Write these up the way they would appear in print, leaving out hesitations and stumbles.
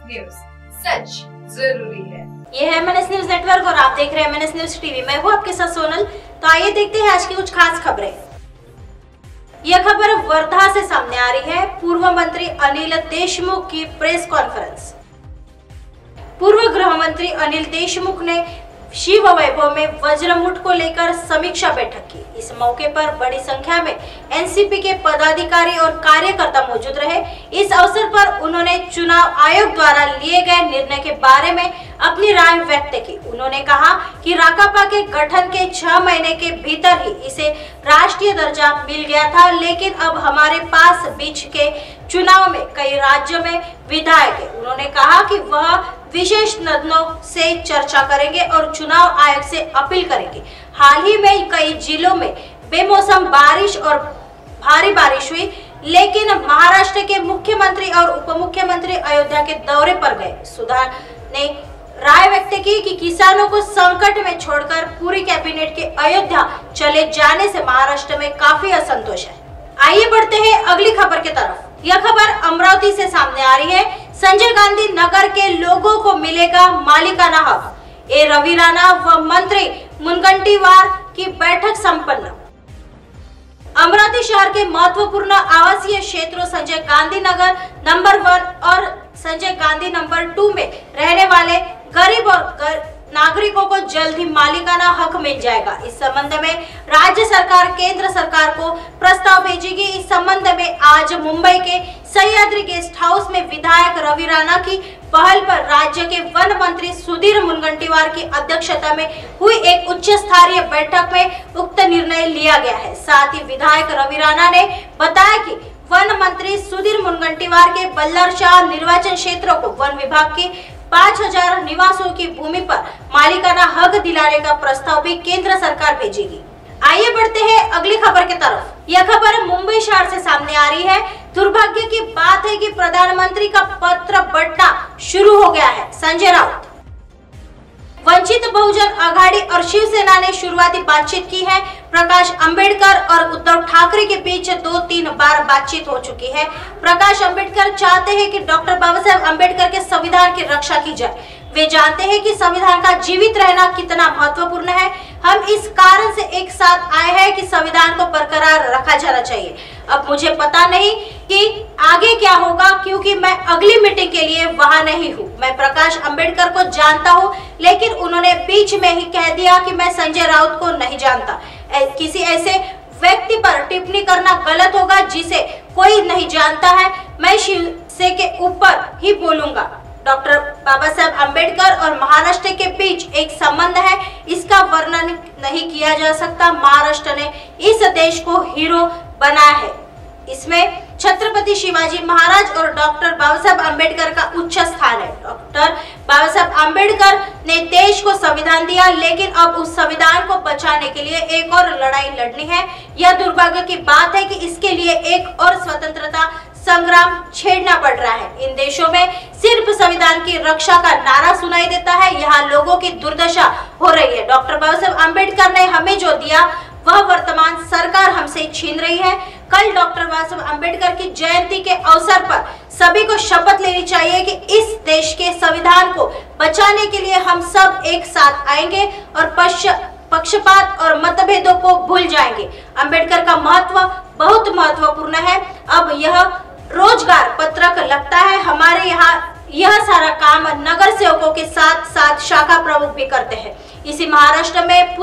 News, सच जरूरी है। ये है MNS न्यूज नेटवर्क और आप देख रहे हैं MNS न्यूज टीवी। मैं हूँ आपके साथ सोनल। तो आइए देखते हैं आज की कुछ खास खबरें। यह खबर वर्धा से सामने आ रही है। पूर्व मंत्री अनिल देशमुख की प्रेस कॉन्फ्रेंस। पूर्व गृह मंत्री अनिल देशमुख ने शिव वैभव में वज्रमुठ को लेकर समीक्षा बैठक की। इस मौके पर बड़ी संख्या में एनसीपी के पदाधिकारी और कार्यकर्ता मौजूद रहे। इस अवसर पर उन्होंने चुनाव आयोग द्वारा लिए गए निर्णय के बारे में अपनी राय व्यक्त की। उन्होंने कहा कि राकापा के गठन के 6 महीने के भीतर ही इसे राष्ट्रीय दर्जा मिल गया था, लेकिन अब हमारे पास बीच के चुनाव में कई राज्यों में विधायक है। उन्होंने कहा कि वह विशेष नदनों से चर्चा करेंगे और चुनाव आयोग से अपील करेंगे। हाल ही में कई जिलों में बेमौसम बारिश और भारी बारिश हुई, लेकिन महाराष्ट्र के मुख्यमंत्री और उप मुख्यमंत्री अयोध्या के दौरे पर गए। सुधा ने राय व्यक्त की कि किसानों को संकट में छोड़कर पूरी कैबिनेट के अयोध्या चले जाने से महाराष्ट्र में काफी असंतोष है। आइए बढ़ते हैं अगली खबर की तरफ। यह खबर अमरावती से सामने आ रही है। संजय गांधी नगर के लोगों को मिलेगा मालिकाना हक। ए रवि राणा व मंत्री मुनगंटीवार की बैठक संपन्न। अमरावती शहर के महत्वपूर्ण आवासीय क्षेत्रों संजय गांधी नगर नंबर 1 और संजय गांधी नंबर 2 में रहने वाले गरीब और नागरिकों को जल्द ही मालिकाना हक मिल जाएगा। इस संबंध में राज्य सरकार केंद्र सरकार को प्रस्ताव भेजेगी। इस संबंध में आज मुंबई के सह्याद्री गेस्ट हाउस में विधायक रवि राणा की पहल पर राज्य के वन मंत्री सुधीर मुनगंटीवार की अध्यक्षता में हुई एक उच्च स्तरीय बैठक में उक्त निर्णय लिया गया है। साथ ही विधायक रवि राणा ने बताया कि वन मंत्री सुधीर मुनगंटीवार के बल्लरशाह निर्वाचन क्षेत्र को वन विभाग की 5000 निवासों की भूमि पर मालिकाना हक दिलाने का प्रस्ताव भी केंद्र सरकार भेजेगी। आइए बढ़ते हैं अगली खबर की तरफ। यह खबर मुंबई शहर से सामने आ रही है। दुर्भाग्य की बात है कि प्रधानमंत्री का पत्र बंटना शुरू हो गया है। संजय राउत। वंचित बहुजन आघाड़ी और शिवसेना ने शुरुआती बातचीत की है। प्रकाश अंबेडकर और उद्धव ठाकरे के बीच 2-3 बार बातचीत हो चुकी है। प्रकाश अंबेडकर चाहते हैं कि डॉक्टर बाबा साहेब अंबेडकर के संविधान की रक्षा की जाए। वे जानते हैं कि संविधान का जीवित रहना कितना महत्वपूर्ण है। हम इस कारण से एक साथ आए हैं कि संविधान को बरकरार रखा जाना चाहिए। अब मुझे पता नहीं कि आगे क्या होगा, क्योंकि मैं अगली मीटिंग के लिए वहां नहीं हूं। मैं प्रकाश अंबेडकर को जानता हूं, लेकिन उन्होंने बीच में ही कह दिया कि मैं संजय राउत को नहीं जानता। किसी ऐसे व्यक्ति पर टिप्पणी करना गलत होगा जिसे कोई नहीं जानता है। मैं शिवसेना के ऊपर ही बोलूंगा। डॉक्टर बाबा साहेब अंबेडकर और महाराष्ट्र के बीच एक संबंध है, इसका वर्णन नहीं किया जा सकता। महाराष्ट्र ने इस देश को हीरो बनाया है। इसमें छत्रपति शिवाजी महाराज और डॉक्टर बाबा साहेब अंबेडकर का उच्च स्थान है। डॉक्टर बाबा साहेब अंबेडकर ने देश को संविधान दिया, लेकिन अब उस संविधान को बचाने के लिए एक और लड़ाई लड़नी है। यह दुर्भाग्य की बात है कि इसके लिए एक और स्वतंत्रता संग्राम छेड़ना पड़ रहा है। इन देशों में सिर्फ संविधान की रक्षा का नारा सुनाई देता है। यहाँ लोगों की दुर्दशा हो रही है। डॉक्टर बाबा साहेब अंबेडकर ने हमें जो दिया वह वर्तमान सरकार हमसे छीन रही है। कल डॉक्टर बाबा साहेब अंबेडकर की जयंती के अवसर पर सभी को शपथ लेनी चाहिए कि इस देश के संविधान को बचाने के लिए हम सब एक साथ आएंगे और पक्षपात और मतभेदों को भूल जाएंगे। अंबेडकर का महत्व बहुत महत्वपूर्ण है। अब यह रोजगार पत्रक लगता है। हमारे यहाँ यह सारा काम नगर सेवकों के साथ साथ शाखा प्रमुख भी करते हैं। इसी महाराष्ट्र में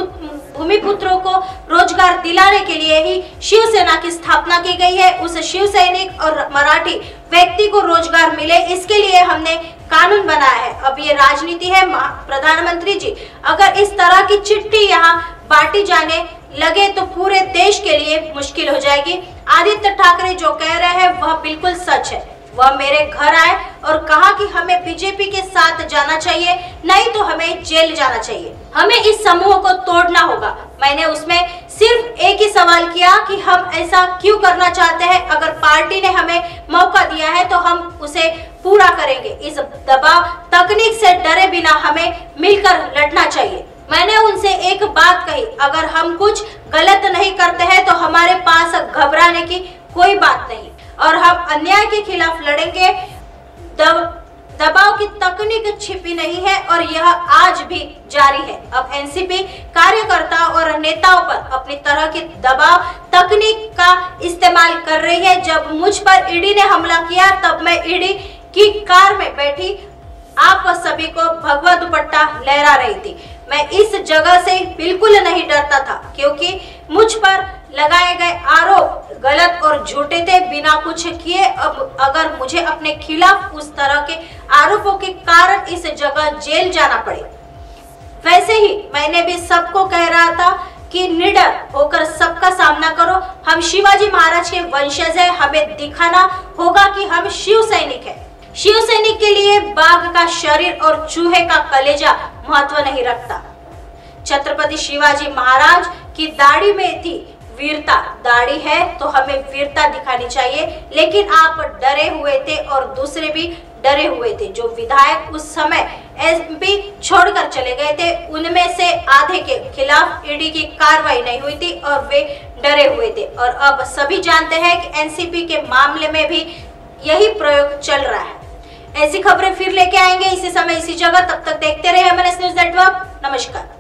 भूमि पुत्रों को रोजगार दिलाने के लिए ही शिवसेना की स्थापना की गई है। उस शिव सैनिक और मराठी व्यक्ति को रोजगार मिले, इसके लिए हमने कानून बनाया है। अब ये राजनीति है। प्रधानमंत्री जी, अगर इस तरह की चिट्ठी यहाँ बांटी जाने लगे तो पूरे देश के लिए मुश्किल हो जाएगी। आदित्य ठाकरे जो कह रहे हैं वह बिल्कुल सच है। वह मेरे घर आए और कहा कि हमें बीजेपी के साथ जाना चाहिए, नहीं तो हमें जेल जाना चाहिए। हमें इस समूह को तोड़ना होगा। मैंने उसमें सिर्फ एक ही सवाल किया कि हम ऐसा क्यों करना चाहते हैं। अगर पार्टी ने हमें मौका दिया है तो हम उसे पूरा करेंगे। इस दबाव तकनीक से डरे बिना हमें मिलकर लड़ना चाहिए। मैंने उनसे एक बात कही, अगर हम कुछ गलत नहीं करते हैं तो हमारे पास घबराने की कोई बात नहीं और हम अन्याय के खिलाफ लड़ेंगे। दबाव की तकनीक छिपी नहीं है और यह आज भी जारी है। अब एनसीपी कार्यकर्ता और नेताओं पर अपनी तरह की दबाव तकनीक का इस्तेमाल कर रही है। जब मुझ पर ईडी ने हमला किया तब मैं ईडी की कार में बैठी आप सभी को भगवा दुपट्टा लहरा रही थी। मैं इस जगह से बिल्कुल नहीं डरता था क्योंकि मुझ पर लगाए गए आरोप गलत और झूठे थे, बिना कुछ किए। अब अगर मुझे अपने खिलाफ उस तरह के आरोपों के कारण इस जगह जेल जाना पड़े, वैसे ही मैंने भी सबको कह रहा था कि निडर होकर सबका सामना करो। हम शिवाजी महाराज के वंशज हैं, हमें दिखाना होगा कि हम शिव सैनिक हैं। शिव सैनिक के लिए बाघ का शरीर और चूहे का कलेजा महत्व नहीं रखता। छत्रपति शिवाजी महाराज की दाढ़ी में थी वीरता, दाढ़ी है तो हमें वीरता दिखानी चाहिए। लेकिन आप डरे हुए थे और दूसरे भी डरे हुए थे। जो विधायक उस समय एमपी छोड़कर चले गए थे, उनमें से आधे के खिलाफ ईडी की कार्रवाई नहीं हुई थी और वे डरे हुए थे। और अब सभी जानते हैं कि एनसीपी के मामले में भी यही प्रयोग चल रहा है। ऐसी खबरें फिर लेके आएंगे इसी समय इसी जगह। तब तक देखते रहे एमएनएस न्यूज़ नेटवर्क। नमस्कार।